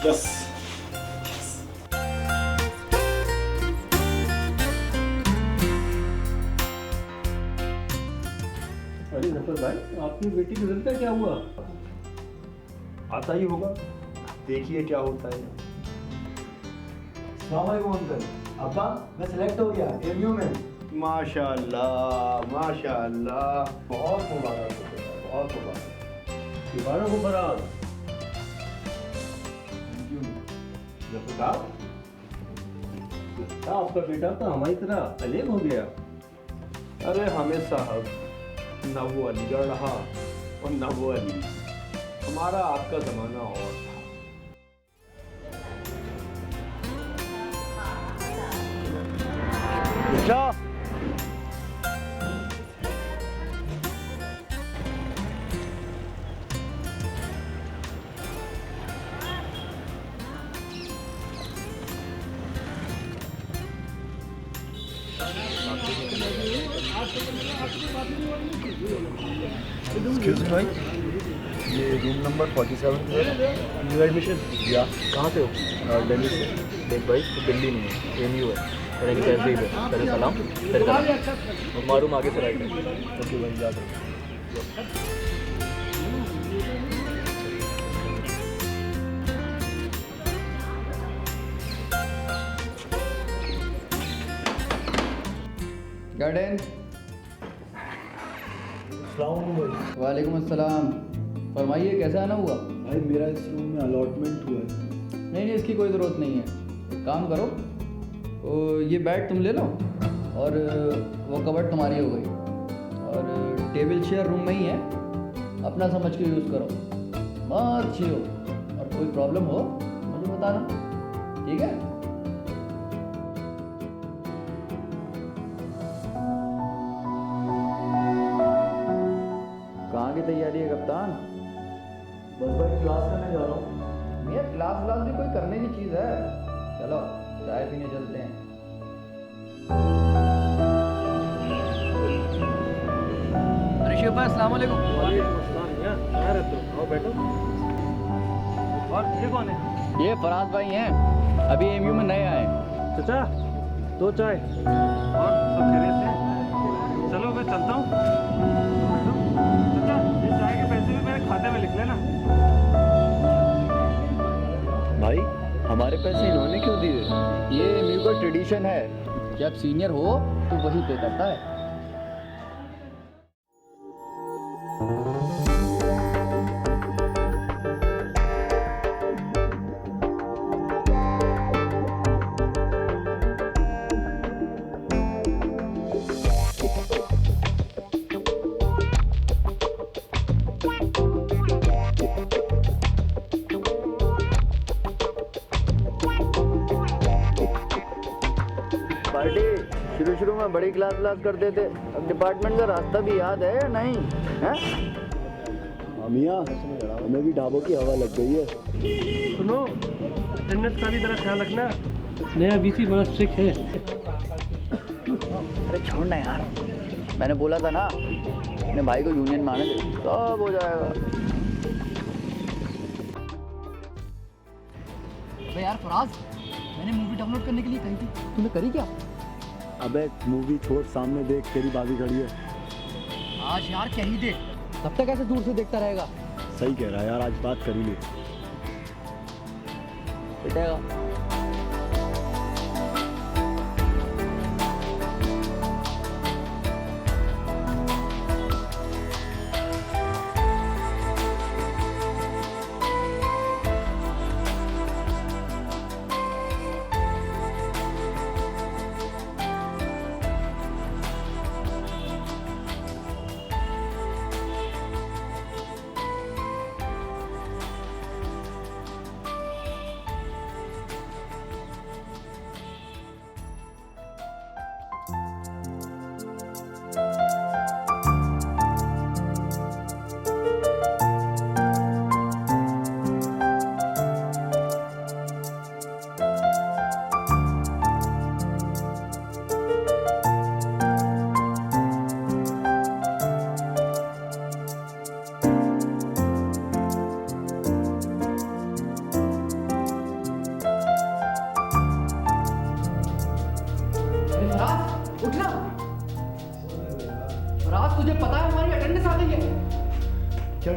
Yes. अरे जफर भाई, आपकी बेटी के रिजल्ट का क्या हुआ? आता ही होगा, देखिए क्या होता है। अस्सलाम वालेकुम अंकल। अब्बा, मैं सिलेक्ट हो गया एमयू में। माशाल्लाह माशाल्लाह, बहुत मुबारक हो बेटा, बहुत मुबारक। मुबारक हो फराज। जफर साहब, लगता आपका बेटा तो हमारी तरह अलेग हो गया। अरे हमें साहब, ना वो अलीगढ़ रहा और ना वो अली। हमारा आपका जमाना और था। अच्छा, एक्सक्यूज मी भाई, ये रूम नंबर 47 न्यू एडमिशन या कहाँ से हो? दिल्ली से। देख भाई, तो दिल्ली नहीं है, एमयू है। तेरे की तहजीब है, तेरे सलाम, तेरे सलाम। और मारूम आगे से राइट है। ओके भाई, याद रखो। गार्डन। वालेकुम अस्सलाम। फरमाइए, कैसा आना हुआ? भाई मेरा इस रूम में अलॉटमेंट हुआ है। नहीं, इसकी कोई ज़रूरत नहीं है। एक काम करो, तो ये बेड तुम ले लो और वो कबर्ड तुम्हारी हो गई, और टेबल चेयर रूम में ही है, अपना समझ के यूज़ करो, मत छियो। और कोई प्रॉब्लम हो मुझे बताना, ठीक है? कहाँ की तैयारी है कप्तान? बस भाई क्लास करने जा रहा हूँ। भैया, क्लास भी कोई करने की चीज़ है। चलो चाय पीने चलते हैं। अरे शिव भाई, अस्सलाम वालेकुम। कहाँ रहते हो? आओ बैठो। और ये कौन है? ये फराज भाई हैं, अभी एमयू में नए आए। चाचा, दो चाय। और सब खैरियत से? चलो मैं चलता हूँ। चाचा, ये चाय के पैसे भी मेरे खाते में लिख लेना। भाई, हमारे पैसे इन्होंने क्यों दिए? ये एमयू का ट्रेडिशन है, जब सीनियर हो तो वही पे करता है। पार्टी शुरू में बड़ी क्लास करते थे, अब डिपार्टमेंट का रास्ता भी याद है या नहीं है? मियाँ, हमें भी ढाबों की हवा लग गई है। सुनो, अटेंडेंस का भी जरा ख्याल रखना। नया वीसी बड़ा स्ट्रिक्ट है। अरे छोड़ ना यार, मैंने बोला था ना अपने भाई को यूनियन में आने दे, सब हो जाएगा। अबे यार फराज, मैंने मूवी डाउनलोड करने के लिए कही थी, तूने करी क्या? अबे मूवी छोड़, सामने देख, तेरी भाभी खड़ी है। आज यार क्या ही दे, तब तक ऐसे दूर से देखता रहेगा। सही कह रहा है यार, आज बात कर ही ले। पिटेगा।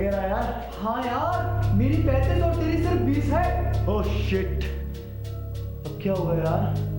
कह रहा है यार? हाँ यार, मेरी 35 और तेरी सिर्फ 20 है। ओह शिट, अब क्या होगा यार?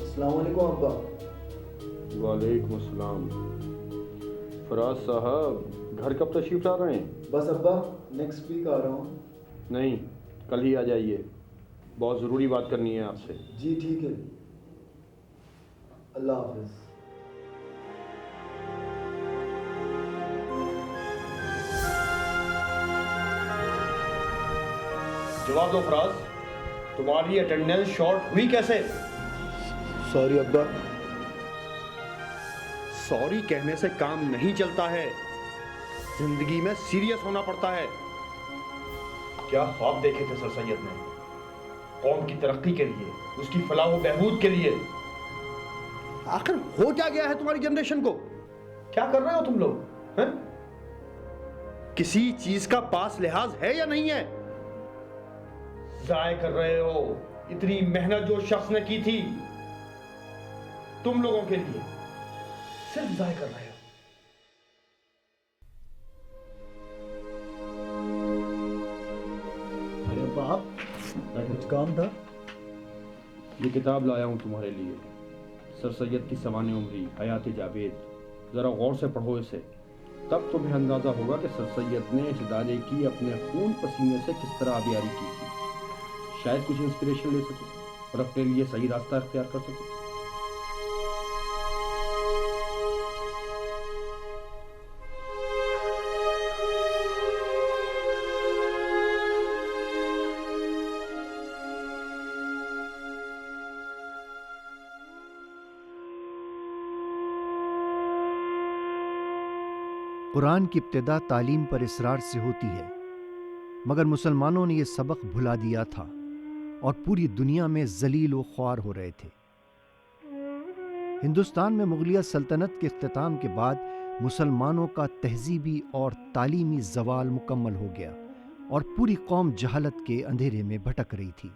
अस्सलामुअलैकुम अब्बा। वालेकुम अस्सलाम। फराज साहब, घर कब तशरीफ ला रहे हैं? बस अब्बा, नेक्स्ट वीक आ रहा हूँ। नहीं, कल ही आ जाइए, बहुत ज़रूरी बात करनी है आपसे। जी ठीक है, अल्लाह हाफिज। जवाब दो फराज, तुम्हारी अटेंडेंस शॉर्ट हुई कैसे? सॉरी अब्बा। सॉरी कहने से काम नहीं चलता है, जिंदगी में सीरियस होना पड़ता है। क्या ख्वाब देखे थे सर सैयद ने कौम की तरक्की के लिए, उसकी फलाह व बहबूद के लिए? आखिर हो क्या गया है तुम्हारी जनरेशन को? क्या कर रहे हो तुम लोग हैं? किसी चीज का पास लिहाज है या नहीं है? जाय कर रहे हो इतनी मेहनत जो शख्स ने की थी तुम लोगों के लिए, सिर्फ जाय कर रहे हो। अरे बाप, कुछ काम था? ये किताब लाया हूं तुम्हारे लिए, सर सैयद की सवाने उम्री हयात जावेद। जरा गौर से पढ़ो इसे, तब तुम्हें अंदाजा होगा कि सर सैयद ने इस इदारे की अपने खून पसीने से किस तरह आबियारी की थी। शायद कुछ इंस्पिरेशन ले सको और अपने लिए सही रास्ता अख्तियार कर सको। कुरान की इब्तिदा तालीम पर इसरार से होती है, मगर मुसलमानों ने यह सबक भुला दिया था और पूरी दुनिया में जलील व ख्वार हो रहे थे। हिंदुस्तान में मुगलिया सल्तनत के इख्तिताम के बाद मुसलमानों का तहजीबी और तालीमी जवाल मुकम्मल हो गया और पूरी कौम जहालत के अंधेरे में भटक रही थी।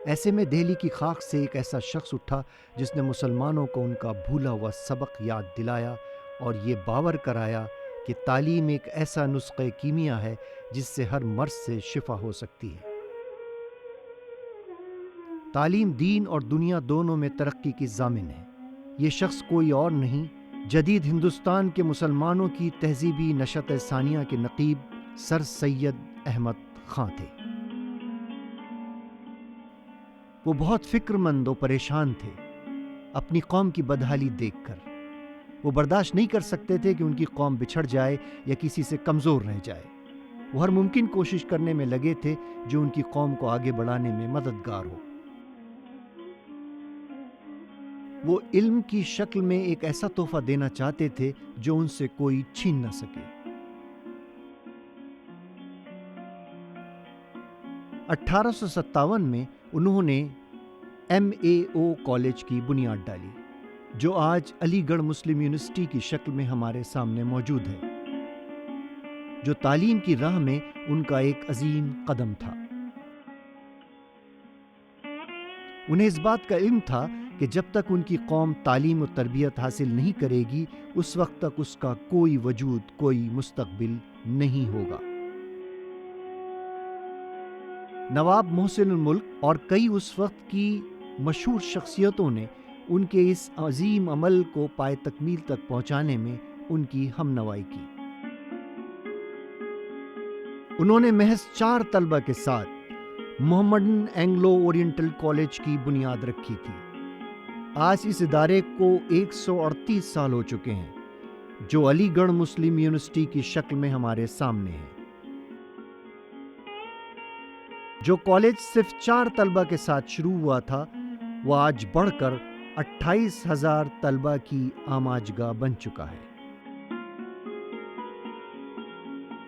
ऐसे में दिल्ली की खाक से एक ऐसा शख्स उठा जिसने मुसलमानों को उनका भूला हुआ सबक याद दिलाया और ये बावर कराया कि तालीम एक ऐसा नुस्खे कीमिया है जिससे हर मर्ज से शिफा हो सकती है। तालीम दीन और दुनिया दोनों में तरक्की की जामिन है। ये शख्स कोई और नहीं, जदीद हिंदुस्तान के मुसलमानों की तहजीबी नशत सानिया के नकीब सर सैयद अहमद खां थे। वो बहुत फिक्रमंद और परेशान थे अपनी कौम की बदहाली देखकर। वो बर्दाश्त नहीं कर सकते थे कि उनकी कौम बिछड़ जाए या किसी से कमज़ोर रह जाए। वो हर मुमकिन कोशिश करने में लगे थे जो उनकी कौम को आगे बढ़ाने में मददगार हो। वो इल्म की शक्ल में एक ऐसा तोहफा देना चाहते थे जो उनसे कोई छीन न सके। 1857 में उन्होंने MAO कॉलेज की बुनियाद डाली, जो आज अलीगढ़ मुस्लिम यूनिवर्सिटी की शक्ल में हमारे सामने मौजूद है, जो तालीम की राह में उनका एक अजीम कदम था। उन्हें इस बात का इल्म था कि जब तक उनकी कौम तालीम और तरबियत हासिल नहीं करेगी, उस वक्त तक उसका कोई वजूद, कोई मुस्तकबिल नहीं होगा। नवाब मोहसिन मुल्क और कई उस वक्त की मशहूर शख्सियतों ने उनके इस अजीम अमल को पाए तकमील तक पहुंचाने में उनकी हमनवाई की। उन्होंने महज 4 तलबा के साथ मोहम्मडन एंग्लो ओरिएंटल कॉलेज की बुनियाद रखी थी। आज इस इदारे को 138 साल हो चुके हैं, जो अलीगढ़ मुस्लिम यूनिवर्सिटी की शक्ल में हमारे सामने है। जो कॉलेज सिर्फ 4 तलबा के साथ शुरू हुआ था, वह आज बढ़कर 28,000 तलबा की आमाजगाह बन चुका है।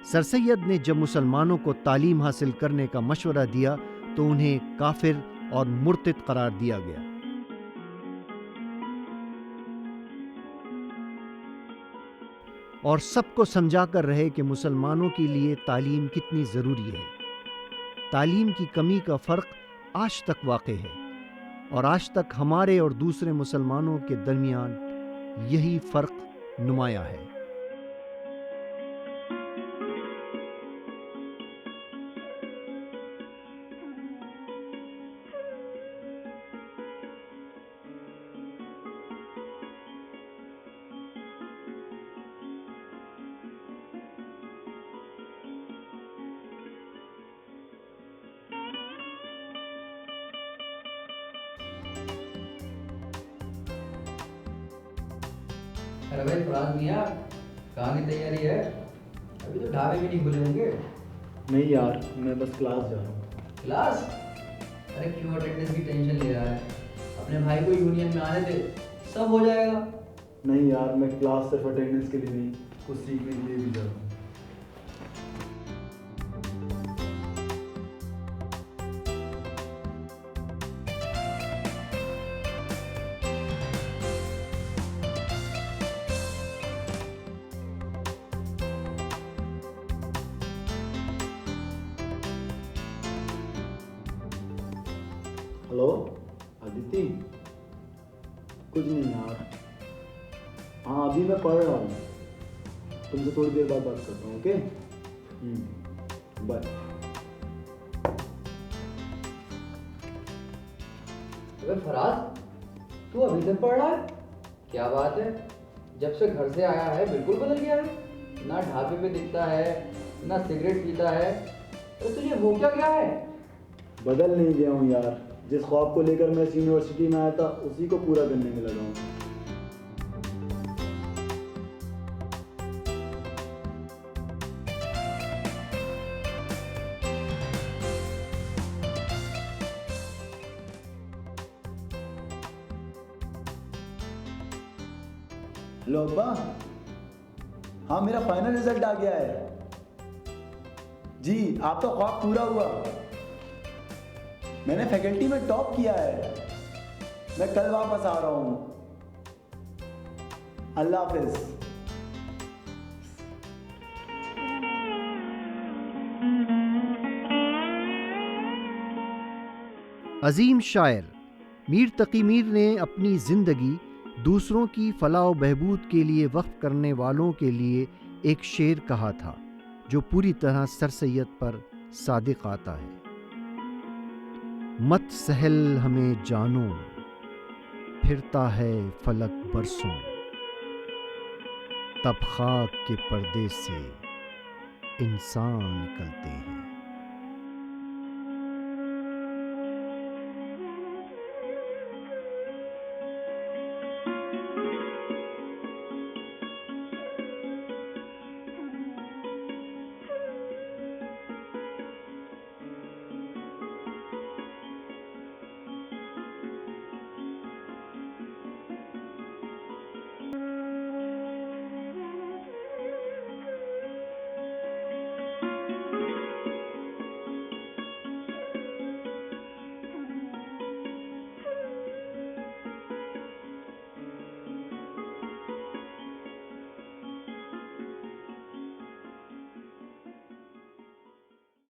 सर सैयद ने जब मुसलमानों को तालीम हासिल करने का मशवरा दिया तो उन्हें काफिर और मुर्तिद करार दिया गया। और सबको समझाकर रहे कि मुसलमानों के लिए तालीम कितनी जरूरी है। तालीम की कमी का फर्क आज तक वाक़ई है और आज तक हमारे और दूसरे मुसलमानों के दरमियान यही फर्क नुमाया है। अरे भाई फराज मियाँ, कहाँ की तैयारी है? अभी तो ढाबे भी नहीं खुले होंगे। नहीं यार, मैं बस क्लास जा रहा हूँ। क्लास? अरे क्यों अटेंडेंस की टेंशन ले रहा है? अपने भाई को यूनियन में आने दे, सब हो जाएगा। नहीं यार, मैं क्लास सिर्फ अटेंडेंस के लिए नहीं, कुछ सीखने के लिए भी जा रहा हूँ। हेलो अदिति, कुछ नहीं यार। हाँ अभी मैं पढ़ रहा हूँ, तुमसे थोड़ी देर बाद बात करता हूँ। Okay bye. अबे फराज, तू अभी तक पढ़ रहा है? क्या बात है, जब से घर से आया है बिल्कुल बदल गया है। ना ढाबे पे दिखता है, ना सिगरेट पीता है। अरे तुझे हो क्या गया है? बदल नहीं गया हूँ यार, जिस ख्वाब को लेकर मैं इस यूनिवर्सिटी में आया था उसी को पूरा करने में लगा हूँ। हेलो अब्बा, हाँ मेरा फाइनल रिजल्ट आ गया है जी। आपका ख्वाब पूरा हुआ, मैंने फैकल्टी में टॉप किया है। मैं कल वापस आ रहा हूँ। अल्लाह हाफिज। अजीम शायर मीर तकी मीर ने अपनी जिंदगी दूसरों की फलाह बहबूद के लिए वक्फ करने वालों के लिए एक शेर कहा था जो पूरी तरह सर सैयद पर सादिक आता है। मत सहल हमें जानो, फिरता है फलक बरसों, तब खाक के पर्दे से इंसान निकलते हैं।